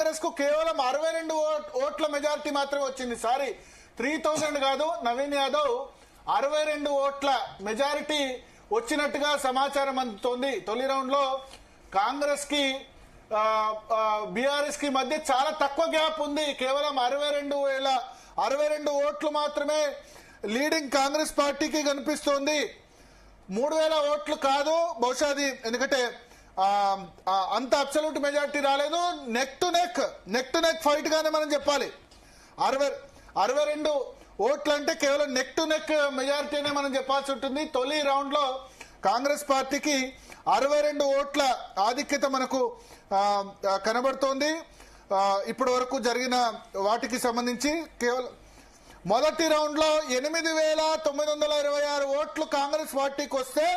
కాంగ్రెస్ కు కేవలం 62 ఓట్ల మెజారిటీ మాత్రమే వచ్చింది. సారీ 3000 కాదు, నవీన్ యాదవ్ 62 ఓట్ల మెజారిటీ వచ్చినట్టుగా సమాచారం అందుతోంది. తొలి రౌండ్ లో కాంగ్రెస్ కి బీఆర్ఎస్ కి మధ్య చాలా తక్కువ గ్యాప్ ఉంది. కేవలం 62 ఓట్లు మాత్రమే లీడింగ్ కాంగ్రెస్ పార్టీకి కనిపిస్తోంది. 3000 ఓట్లు కాదు బహుశా అది, ఎందుకంటే అంత అబ్సల్యూట్ మెజారిటీ రాలేదు. నెక్ టు నెక్ ఫైట్ గానే మనం చెప్పాలి. 62 ఓట్లు అంటే కేవలం నెక్ టు నెక్ మెజారిటీనే మనం చెప్పాల్సి ఉంటుంది. తొలి రౌండ్ లో కాంగ్రెస్ పార్టీకి 62 ఓట్ల ఆధిక్యత మనకు కనబడుతోంది. ఇప్పటి వరకు జరిగిన వాటికి సంబంధించి కేవలం మొదటి రౌండ్ లో 8926 ఓట్లు కాంగ్రెస్ పార్టీకి వస్తే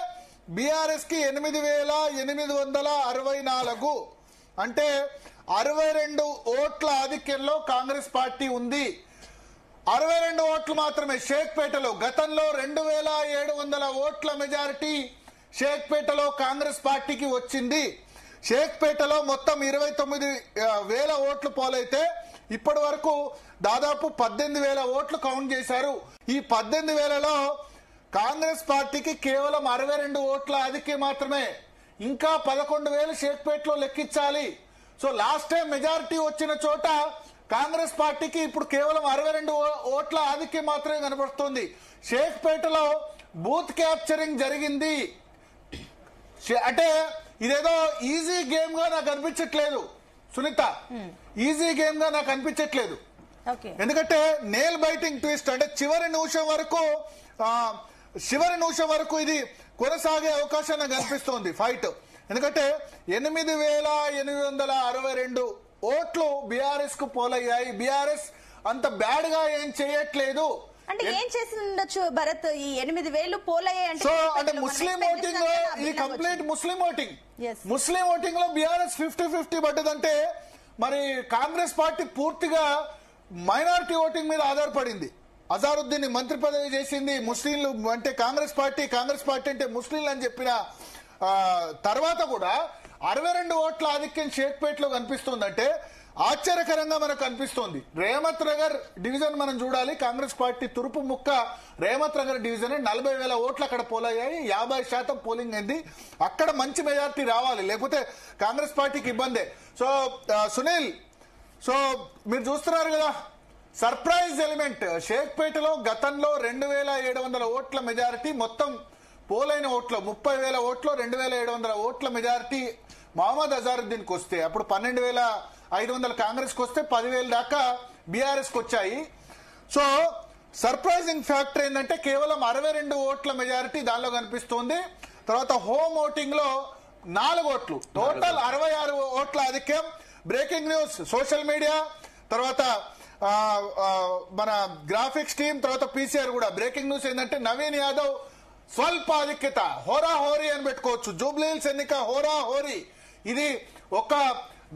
బీఆర్ఎస్ కి 8864, అంటే 62 ఓట్ల ఆధిక్యంలో కాంగ్రెస్ పార్టీ ఉంది. 62 ఓట్లు మాత్రమే షేక్పేటలో. గతంలో 2700 ఓట్ల మెజారిటీ షేక్పేటలో కాంగ్రెస్ పార్టీకి వచ్చింది. షేక్పేటలో మొత్తం 29,000 ఓట్లు పోలైతే ఇప్పటి వరకు దాదాపు 18,000 ఓట్లు కౌంట్ చేశారు. ఈ 18,000లో కాంగ్రెస్ పార్టీకి కేవలం 62 ఓట్ల ఆధిక్యం మాత్రమే. ఇంకా 11,000 షేక్పేటలో లెక్కించాలి. సో లాస్ట్ టైం మెజారిటీ వచ్చిన చోట కాంగ్రెస్ పార్టీకి ఇప్పుడు కేవలం 62 ఓట్ల ఆధిక్యం మాత్రమే కనబడుతుంది. షేక్పేటలో బూత్ క్యాప్చరింగ్ జరిగింది. అంటే ఇదేదో ఈజీ గేమ్ గా నాకు అనిపించట్లేదు సునీత, ఈజీ గేమ్ గా నాకు అనిపించట్లేదు. ఎందుకంటే నేల్ బైటింగ్ ట్విస్ట్, అంటే చివరి నిమిషం వరకు ఇది కొనసాగే అవకాశం నాకు అనిపిస్తోంది ఫైట్. ఎందుకంటే 8862 ఓట్లు బీఆర్ఎస్ కు పోలయ్యాయి. బీఆర్ఎస్ అంత బ్యాడ్ గా ఏం చేయట్లేదు. అంటే ఏం చేసి ఉండొచ్చు భరత్? ఈ 8000 పోలయ్యాయి సో అంటే ముస్లిం ఓటింగ్ లో ఇది కంప్లీట్ ముస్లిం ఓటింగ్ లో బీఆర్ఎస్ 50-50 పడ్డదంటే మరి కాంగ్రెస్ పార్టీ పూర్తిగా మైనారిటీ ఓటింగ్ మీద ఆధారపడింది. అజారుద్దీన్ మంత్రి పదవి చేసింది. ముస్లింలు అంటే కాంగ్రెస్ పార్టీ అంటే ముస్లింలు అని చెప్పిన తర్వాత కూడా 62 ఓట్ల ఆధిక్యం షేక్పేటలో కనిపిస్తుందంటే ఆశ్చర్యకరంగా మనకు అనిపిస్తోంది. రేమత్ నగర్ డివిజన్ మనం చూడాలి. కాంగ్రెస్ పార్టీ తురుపు ముక్క రేమత్ నగర్ డివిజన్ 40,000 ఓట్లు అక్కడ పోలయ్యాయి. 50% పోలింగ్ అయింది. అక్కడ మంచి మెజారిటీ రావాలి, లేకపోతే కాంగ్రెస్ పార్టీకి ఇబ్బందే. సో సునీల్, సో మీరు చూస్తున్నారు కదా సర్ప్రైజ్ ఎలిమెంట్. షేక్పేటలో గతంలో 2700 ఓట్ల మెజారిటీ, మొత్తం పోలైన ఓట్లు 30,000 ఓట్లు, 2700 ఓట్ల మెజారిటీ మహమ్మద్ అజారుద్దీన్ కు వస్తే అప్పుడు 12,500 కాంగ్రెస్ కు వస్తే 10,000 దాకా బీఆర్ఎస్ కు వచ్చాయి. సో సర్ప్రైజింగ్ ఫ్యాక్టర్ ఏంటంటే కేవలం 62 ఓట్ల మెజారిటీ దానిలో కనిపిస్తోంది. తర్వాత హోమ్ ఓటింగ్ లో 4 ఓట్లు, టోటల్ 66 ఓట్ల ఆధిక్యం. బ్రేకింగ్ న్యూస్ సోషల్ మీడియా, తర్వాత మన గ్రాఫిక్స్ టీం, తర్వాత పీసీఆర్ కూడా బ్రేకింగ్ న్యూస్ ఏంటంటే నవీన్ యాదవ్ స్వల్ప ఆధిక్యత, హోరాహోరీ అని పెట్టుకోవచ్చు. జూబ్లీహిల్స్ ఎన్నిక హోరాహోరీ, ఇది ఒక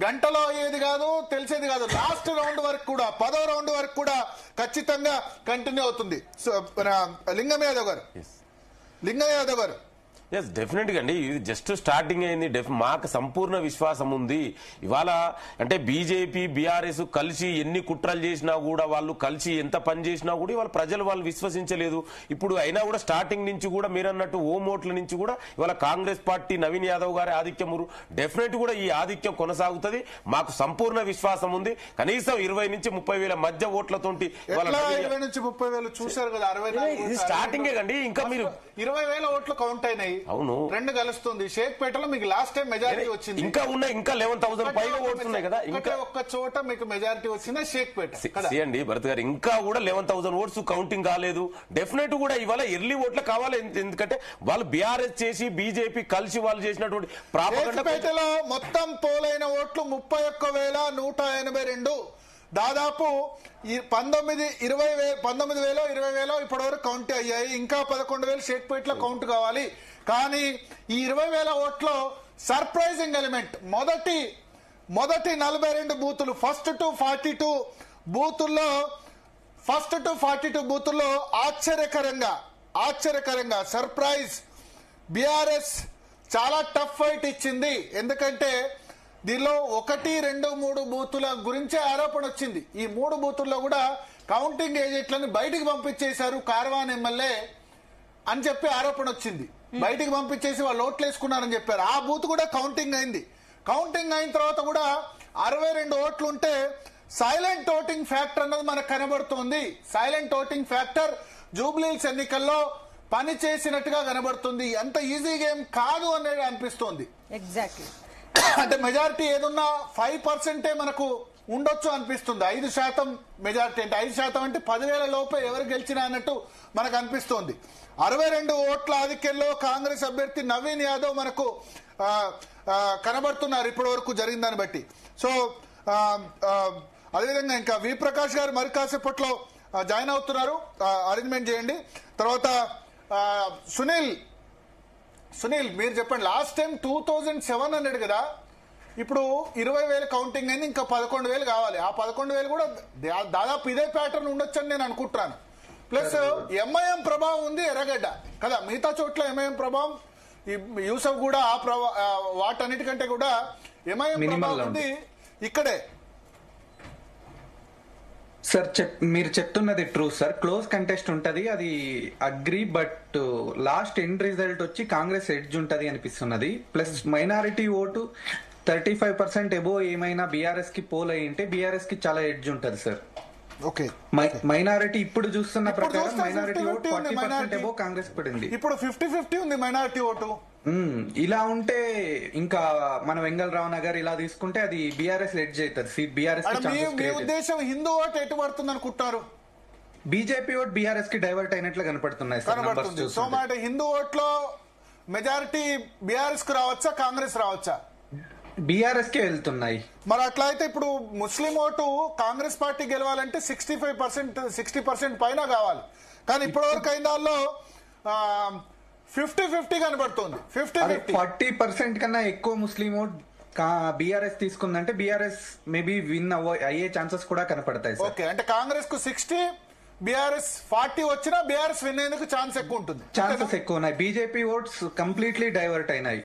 గంటలో అయ్యేది కాదు, తెలిసేది కాదు. లాస్ట్ రౌండ్ వరకు కూడా 10వ రౌండ్ వరకు కూడా ఖచ్చితంగా కంటిన్యూ అవుతుంది. సో లింగం యాదవ్ గారు ఎస్ డెఫినెట్ గా అండి, ఇది జస్ట్ స్టార్టింగ్ అయింది. మాకు సంపూర్ణ విశ్వాసం ఉంది. ఇవాళ అంటే బీజేపీ బీఆర్ఎస్ కలిసి ఎన్ని కుట్రలు చేసినా కూడా, వాళ్ళు కలిసి ఎంత పని చేసినా కూడా ఇవాళ ప్రజలు వాళ్ళు విశ్వసించలేదు. ఇప్పుడు అయినా కూడా స్టార్టింగ్ నుంచి కూడా మీరన్నట్టు ఓం ఓట్ల నుంచి కూడా ఇవాళ కాంగ్రెస్ పార్టీ నవీన్ యాదవ్ గారి ఆధిక్యం డెఫినెట్ కూడా ఈ ఆధిక్యం కొనసాగుతుంది. మాకు సంపూర్ణ విశ్వాసం ఉంది. కనీసం 20,000 నుంచి 30,000 మధ్య ఓట్లతోటి 20,000 నుంచి 30,000 చూశారు కదా. 64 స్టార్టింగే కండి. ఇంకా మీరు 20,000 ఓట్లు కౌంట్ అయినాయి. అవును, రెండు కలుస్తుంది. షేక్పేటలో మీకు లాస్ట్ టైం మెజారిటీ వచ్చింది. ఇంకా ఉన్నాయి, ఇంకా 11,000 పైగా ఓట్స్ ఉన్నాయి కదా. ఇంకా ఒక్క చోట మీకు మెజారిటీ వచ్చిందా షేక్పేట అండి భరత్ గారు. ఇంకా కూడా 11,000 ఓట్స్ కౌంటింగ్ కాలేదు. డెఫినెట్ కూడా ఇవాళ ఎర్లీ ఓట్లు కావాలి. ఎందుకంటే వాళ్ళు బీఆర్ఎస్ చేసి బీజేపీ కలిసి వాళ్ళు చేసినటువంటి షేక్పేటలో మొత్తం పోలైన ఓట్లు 31,182. దాదాపు 19,000 ఇప్పటి వరకు కౌంట్ అయ్యాయి. ఇంకా 11,000 షేక్పేటలో కౌంట్ కావాలి. కానీ ఈ 20,000 ఓట్లో సర్ప్రైజింగ్ ఎలిమెంట్, మొదటి 42 బూతులు, ఫస్ట్ టు 42 బూతుల్లో ఆశ్చర్యకరంగా సర్ప్రైజ్ బీఆర్ఎస్ చాలా టఫ్ ఫైట్ ఇచ్చింది. ఎందుకంటే దీనిలో 1, 2, 3 బూతుల గురించే ఆరోపణ వచ్చింది. ఈ 3 బూతుల్లో కూడా కౌంటింగ్ ఏజెంట్లను బయటికి పంపించేశారు కార్వాన్ ఎమ్మెల్యే అని చెప్పి ఆరోపణ వచ్చింది. బయటికి పంపించేసి వాళ్ళు ఓట్లు వేసుకున్నారని చెప్పారు. ఆ బూత్ కూడా కౌంటింగ్ అయింది. కౌంటింగ్ అయిన తర్వాత కూడా 62 ఓట్లు ఉంటే సైలెంట్ ఓటింగ్ ఫ్యాక్టర్ అన్నది మనకు కనబడుతుంది. సైలెంట్ ఓటింగ్ ఫ్యాక్టర్ జూబ్లీహిల్స్ ఎన్నికల్లో పని చేసినట్టుగా కనబడుతుంది. అంత ఈజీ గేమ్ కాదు అనేది అనిపిస్తోంది. ఎగ్జాక్ట్లీ. అంటే మెజారిటీ ఏదున్నా 5% మనకు ఉండొచ్చు అనిపిస్తుంది. 5% మెజారిటీ అంటే 5% అంటే 10,000 లోపే ఎవరు గెలిచినా అన్నట్టు మనకు అనిపిస్తోంది. 62 ఓట్ల ఆధిక్యంలో కాంగ్రెస్ అభ్యర్థి నవీన్ యాదవ్ మనకు కనబడుతున్నారు ఇప్పటి వరకు జరిగిన దాన్ని బట్టి. సో అదేవిధంగా ఇంకా వి ప్రకాష్ గారు మరి కాసేపట్లో జాయిన్ అవుతున్నారు, అరేంజ్మెంట్ చేయండి. తర్వాత సునీల్ మీరు చెప్పండి. లాస్ట్ టైం 2700 కదా, ఇప్పుడు 20,000 కౌంటింగ్ అయింది, ఇంకా 11,000 కావాలి. ఆ 11,000 కూడా దాదాపు ఇదే ప్యాటర్న్ ఉండొచ్చని నేను అనుకుంటున్నాను. ప్లస్ ఎంఐఎం ప్రభావం ఉంది ఎర్రగడ్డ కదా, మిగతా చోట్ల ఎంఐఎం ప్రభావం, యూసఫ్ కూడా వాటన్నిటికంటే కూడా ఎంఐఎం ప్రభావం ఉంది ఇక్కడే. సార్ మీరు చెప్తున్నది ట్రూ సార్, క్లోజ్ కంటెస్ట్ ఉంటది, అది agri. But last end result వచ్చి కాంగ్రెస్ ఎడ్జ్ ఉంటది అనిపిస్తున్నది. ప్లస్ మైనారిటీ ఓటు 35% ఎబో ఏమైనా బీఆర్ఎస్ కి పోల్ అయి ఉంటే బీఆర్ఎస్ కి చాలా ఎడ్జ్ ఉంటది సార్. ఓకే, మైనారిటీ ఇప్పుడు చూస్తున్న ప్రకారం మైనారిటీ ఓటు 40% ఎబో కాంగ్రెస్ పడింది. ఇప్పుడు 50-50 ఉంది మైనారిటీ ఓటు. ఇలా ఉంటే ఇంకా మనం వెంగళరావు నగర్ ఇలా తీసుకుంటే అది బీఆర్ఎస్ ఎడ్జ్ అవుతుంది సీట్. బీఆర్ఎస్ మీ ఉద్దేశం హిందూ ఓటు ఎటు పడుతుంది అనుకుంటారు? బీజేపీ ఓటు బీఆర్ఎస్ కి డైవర్ట్ అయినట్లు కనపడుతున్నాయి. సో మాట హిందూ ఓట్లో మెజారిటీ బీఆర్ఎస్ కు రావచ్చా, కాంగ్రెస్ రావచ్చా? బీఆర్ఎస్ కే వెళ్తున్నాయి. మరి అట్లా అయితే ఇప్పుడు ముస్లిం ఓటు కాంగ్రెస్ పార్టీ గెలవాలంటే 60% పైన కావాలి. కానీ ఇప్పటివరకు అయిన దానిలో 50-50 కనబడుతుంది. 40% కన్నా ఎక్కువ ముస్లిం ఓట్ బీఆర్ఎస్ తీసుకుందంటే బీఆర్ఎస్ మేబీ విన్ అయ్యే ఛాన్సెస్ కూడా కనపడతాయి. ఓకే, అంటే కాంగ్రెస్ కు 60, బీఆర్ఎస్ 40 వచ్చినా బీఆర్ఎస్ విన్ అయ్యేందుకు ఛాన్స్ ఎక్కువ ఉంటుంది. ఛాన్సెస్ ఎక్కువ ఉన్నాయి. బీజేపీ ఓట్స్ కంప్లీట్లీ డైవర్ట్ అయినాయి.